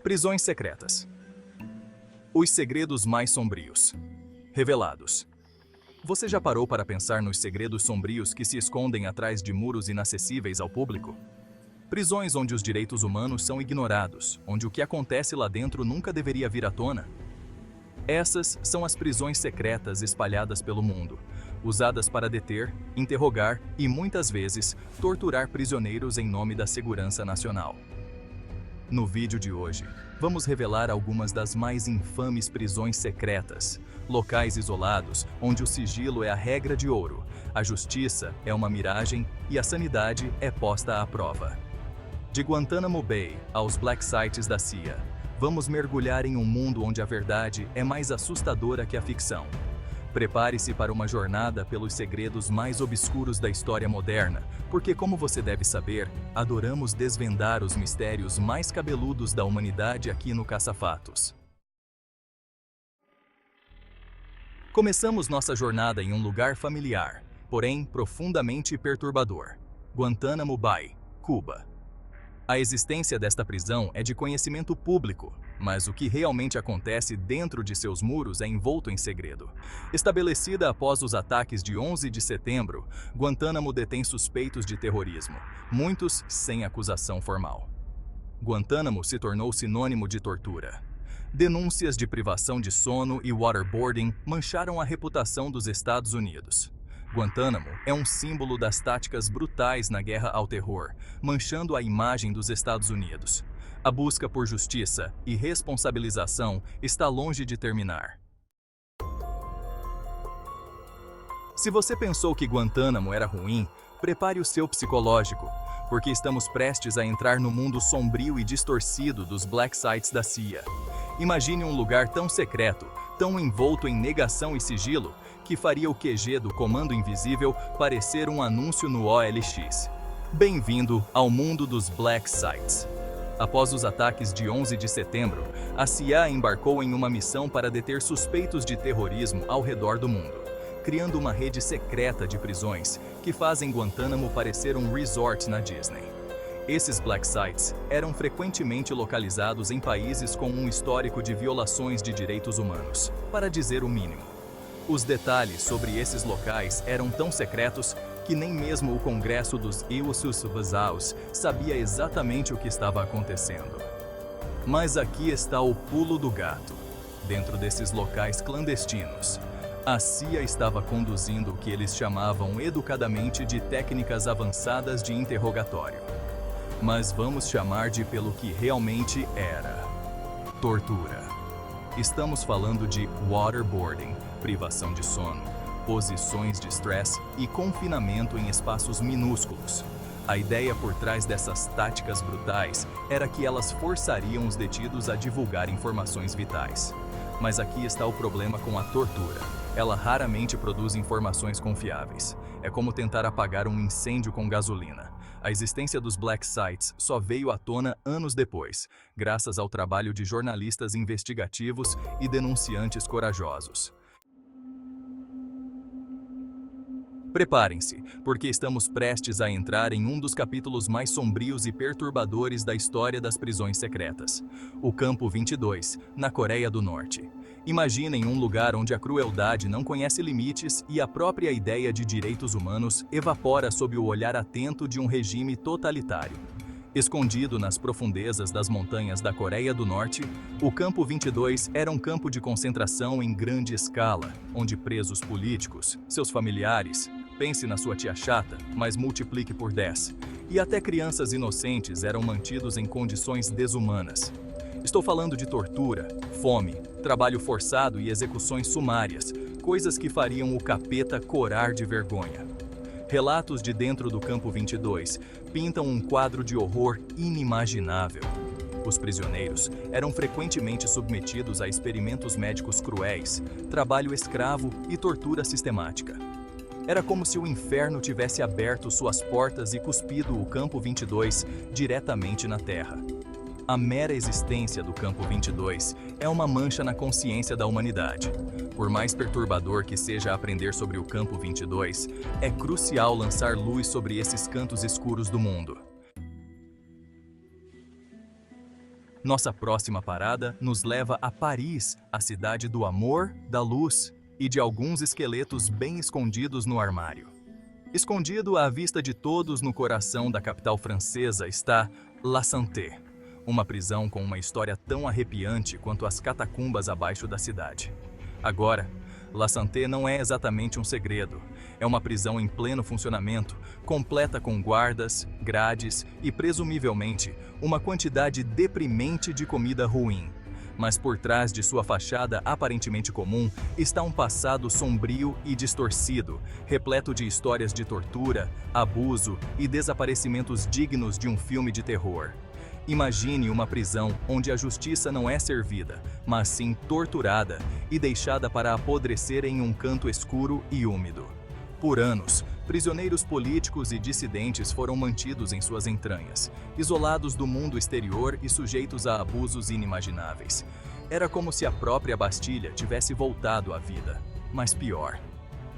Prisões secretas. Os segredos mais sombrios. Revelados. Você já parou para pensar nos segredos sombrios que se escondem atrás de muros inacessíveis ao público? Prisões onde os direitos humanos são ignorados, onde o que acontece lá dentro nunca deveria vir à tona. Essas são as prisões secretas espalhadas pelo mundo, usadas para deter, interrogar e, muitas vezes, torturar prisioneiros em nome da segurança nacional. No vídeo de hoje, vamos revelar algumas das mais infames prisões secretas, locais isolados onde o sigilo é a regra de ouro, a justiça é uma miragem e a sanidade é posta à prova. De Guantánamo Bay aos Black Sites da CIA, vamos mergulhar em um mundo onde a verdade é mais assustadora que a ficção. Prepare-se para uma jornada pelos segredos mais obscuros da história moderna, porque, como você deve saber, adoramos desvendar os mistérios mais cabeludos da humanidade aqui no Caça-Fatos. Começamos nossa jornada em um lugar familiar, porém profundamente perturbador: Guantánamo Bay, Cuba. A existência desta prisão é de conhecimento público, mas o que realmente acontece dentro de seus muros é envolto em segredo. Estabelecida após os ataques de 11 de setembro, Guantánamo detém suspeitos de terrorismo, muitos sem acusação formal. Guantánamo se tornou sinônimo de tortura. Denúncias de privação de sono e waterboarding mancharam a reputação dos Estados Unidos. Guantánamo é um símbolo das táticas brutais na guerra ao terror, manchando a imagem dos Estados Unidos. A busca por justiça e responsabilização está longe de terminar. Se você pensou que Guantánamo era ruim, prepare o seu psicológico, porque estamos prestes a entrar no mundo sombrio e distorcido dos Black Sites da CIA. Imagine um lugar tão secreto, tão envolto em negação e sigilo, que faria o QG do Comando Invisível parecer um anúncio no OLX. Bem-vindo ao mundo dos Black Sites. Após os ataques de 11 de setembro, a CIA embarcou em uma missão para deter suspeitos de terrorismo ao redor do mundo, criando uma rede secreta de prisões que fazem Guantánamo parecer um resort na Disney. Esses Black Sites eram frequentemente localizados em países com um histórico de violações de direitos humanos, para dizer o mínimo. Os detalhes sobre esses locais eram tão secretos que nem mesmo o Congresso dos Estados Unidos sabia exatamente o que estava acontecendo. Mas aqui está o pulo do gato. Dentro desses locais clandestinos, a CIA estava conduzindo o que eles chamavam educadamente de técnicas avançadas de interrogatório. Mas vamos chamar de pelo que realmente era: tortura. Estamos falando de waterboarding, privação de sono, posições de estresse e confinamento em espaços minúsculos. A ideia por trás dessas táticas brutais era que elas forçariam os detidos a divulgar informações vitais. Mas aqui está o problema com a tortura. Ela raramente produz informações confiáveis. É como tentar apagar um incêndio com gasolina. A existência dos Black Sites só veio à tona anos depois, graças ao trabalho de jornalistas investigativos e denunciantes corajosos. Preparem-se, porque estamos prestes a entrar em um dos capítulos mais sombrios e perturbadores da história das prisões secretas: o Campo 22, na Coreia do Norte. Imaginem um lugar onde a crueldade não conhece limites e a própria ideia de direitos humanos evapora sob o olhar atento de um regime totalitário. Escondido nas profundezas das montanhas da Coreia do Norte, o Campo 22 era um campo de concentração em grande escala, onde presos políticos, seus familiares, pense na sua tia chata, mas multiplique por 10, e até crianças inocentes eram mantidos em condições desumanas. Estou falando de tortura, fome, trabalho forçado e execuções sumárias, coisas que fariam o capeta corar de vergonha. Relatos de dentro do Campo 22 pintam um quadro de horror inimaginável. Os prisioneiros eram frequentemente submetidos a experimentos médicos cruéis, trabalho escravo e tortura sistemática. Era como se o inferno tivesse aberto suas portas e cuspido o Campo 22 diretamente na terra. A mera existência do Campo 22 é uma mancha na consciência da humanidade. Por mais perturbador que seja aprender sobre o Campo 22, é crucial lançar luz sobre esses cantos escuros do mundo. Nossa próxima parada nos leva a Paris, a cidade do amor, da luz e de alguns esqueletos bem escondidos no armário. Escondido à vista de todos no coração da capital francesa está La Santé, uma prisão com uma história tão arrepiante quanto as catacumbas abaixo da cidade. Agora, La Santé não é exatamente um segredo. É uma prisão em pleno funcionamento, completa com guardas, grades e, presumivelmente, uma quantidade deprimente de comida ruim. Mas por trás de sua fachada aparentemente comum está um passado sombrio e distorcido, repleto de histórias de tortura, abuso e desaparecimentos dignos de um filme de terror. Imagine uma prisão onde a justiça não é servida, mas sim torturada e deixada para apodrecer em um canto escuro e úmido. Por anos, prisioneiros políticos e dissidentes foram mantidos em suas entranhas, isolados do mundo exterior e sujeitos a abusos inimagináveis. Era como se a própria Bastilha tivesse voltado à vida, mas pior.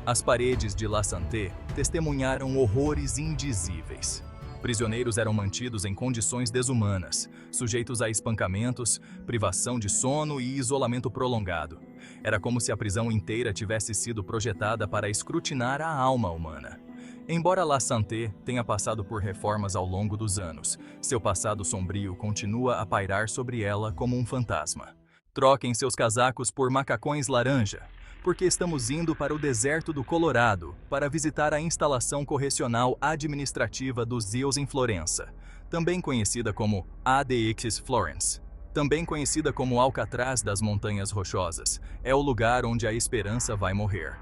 As paredes de La Santé testemunharam horrores indizíveis. Prisioneiros eram mantidos em condições desumanas, sujeitos a espancamentos, privação de sono e isolamento prolongado. Era como se a prisão inteira tivesse sido projetada para escrutinar a alma humana. Embora La Santé tenha passado por reformas ao longo dos anos, seu passado sombrio continua a pairar sobre ela como um fantasma. Troquem seus casacos por macacões laranja, porque estamos indo para o deserto do Colorado para visitar a instalação correcional administrativa dos ZEUS em Florença, também conhecida como ADX Florence. Também conhecida como Alcatraz das Montanhas Rochosas, é o lugar onde a esperança vai morrer.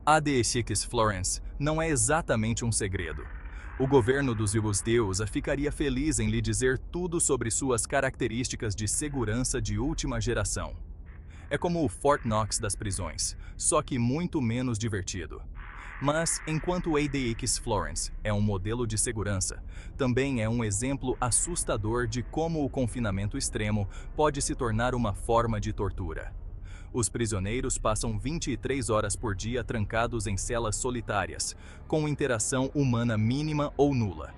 ADX Florence não é exatamente um segredo. O governo dos judeus ficaria feliz em lhe dizer tudo sobre suas características de segurança de última geração. É como o Fort Knox das prisões, só que muito menos divertido. Mas, enquanto o ADX Florence é um modelo de segurança, também é um exemplo assustador de como o confinamento extremo pode se tornar uma forma de tortura. Os prisioneiros passam 23 horas por dia trancados em celas solitárias, com interação humana mínima ou nula.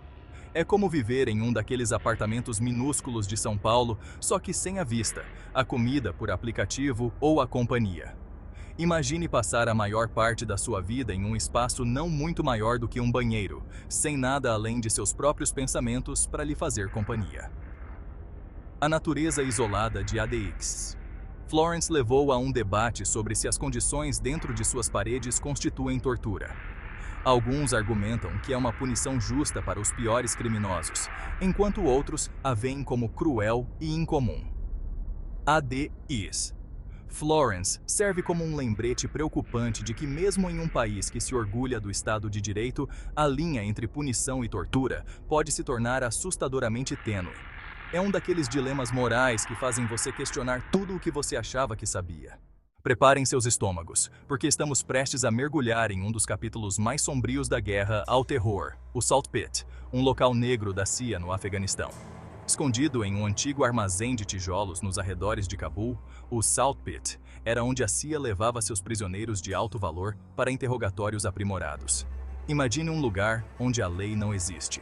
É como viver em um daqueles apartamentos minúsculos de São Paulo, só que sem a vista, a comida por aplicativo ou a companhia. Imagine passar a maior parte da sua vida em um espaço não muito maior do que um banheiro, sem nada além de seus próprios pensamentos para lhe fazer companhia. A natureza isolada de ADX. Florence levou a um debate sobre se as condições dentro de suas paredes constituem tortura. Alguns argumentam que é uma punição justa para os piores criminosos, enquanto outros a veem como cruel e incomum. ADX. Florence serve como um lembrete preocupante de que mesmo em um país que se orgulha do Estado de Direito, a linha entre punição e tortura pode se tornar assustadoramente tênue. É um daqueles dilemas morais que fazem você questionar tudo o que você achava que sabia. Preparem seus estômagos, porque estamos prestes a mergulhar em um dos capítulos mais sombrios da guerra ao terror, o Salt Pit, um local negro da CIA no Afeganistão. Escondido em um antigo armazém de tijolos nos arredores de Cabul, o Salt Pit era onde a CIA levava seus prisioneiros de alto valor para interrogatórios aprimorados. Imagine um lugar onde a lei não existe,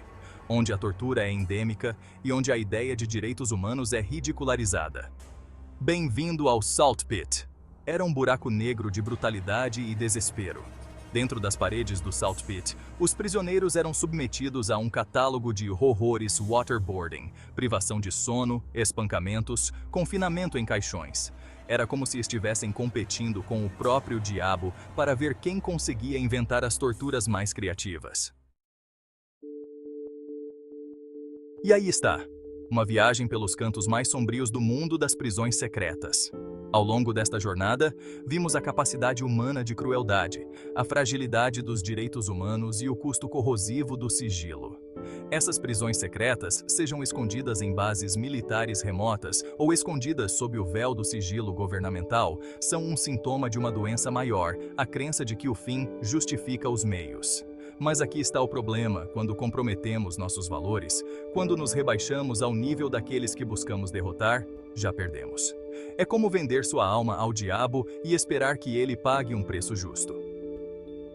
onde a tortura é endêmica e onde a ideia de direitos humanos é ridicularizada. Bem-vindo ao Salt Pit! Era um buraco negro de brutalidade e desespero. Dentro das paredes do Salt Pit, os prisioneiros eram submetidos a um catálogo de horrores waterboarding, privação de sono, espancamentos, confinamento em caixões. Era como se estivessem competindo com o próprio diabo para ver quem conseguia inventar as torturas mais criativas. E aí está, uma viagem pelos cantos mais sombrios do mundo das prisões secretas. Ao longo desta jornada, vimos a capacidade humana de crueldade, a fragilidade dos direitos humanos e o custo corrosivo do sigilo. Essas prisões secretas, sejam escondidas em bases militares remotas ou escondidas sob o véu do sigilo governamental, são um sintoma de uma doença maior, a crença de que o fim justifica os meios. Mas aqui está o problema quando comprometemos nossos valores, quando nos rebaixamos ao nível daqueles que buscamos derrotar, já perdemos. É como vender sua alma ao diabo e esperar que ele pague um preço justo.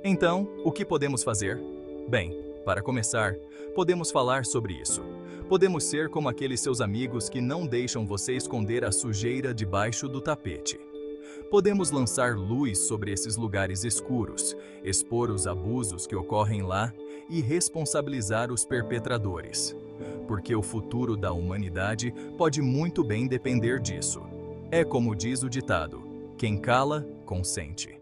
Então, o que podemos fazer? Bem, Para começar, podemos falar sobre isso. Podemos ser como aqueles seus amigos que não deixam você esconder a sujeira debaixo do tapete. Podemos lançar luz sobre esses lugares escuros, expor os abusos que ocorrem lá e responsabilizar os perpetradores. Porque o futuro da humanidade pode muito bem depender disso. É como diz o ditado: quem cala, consente.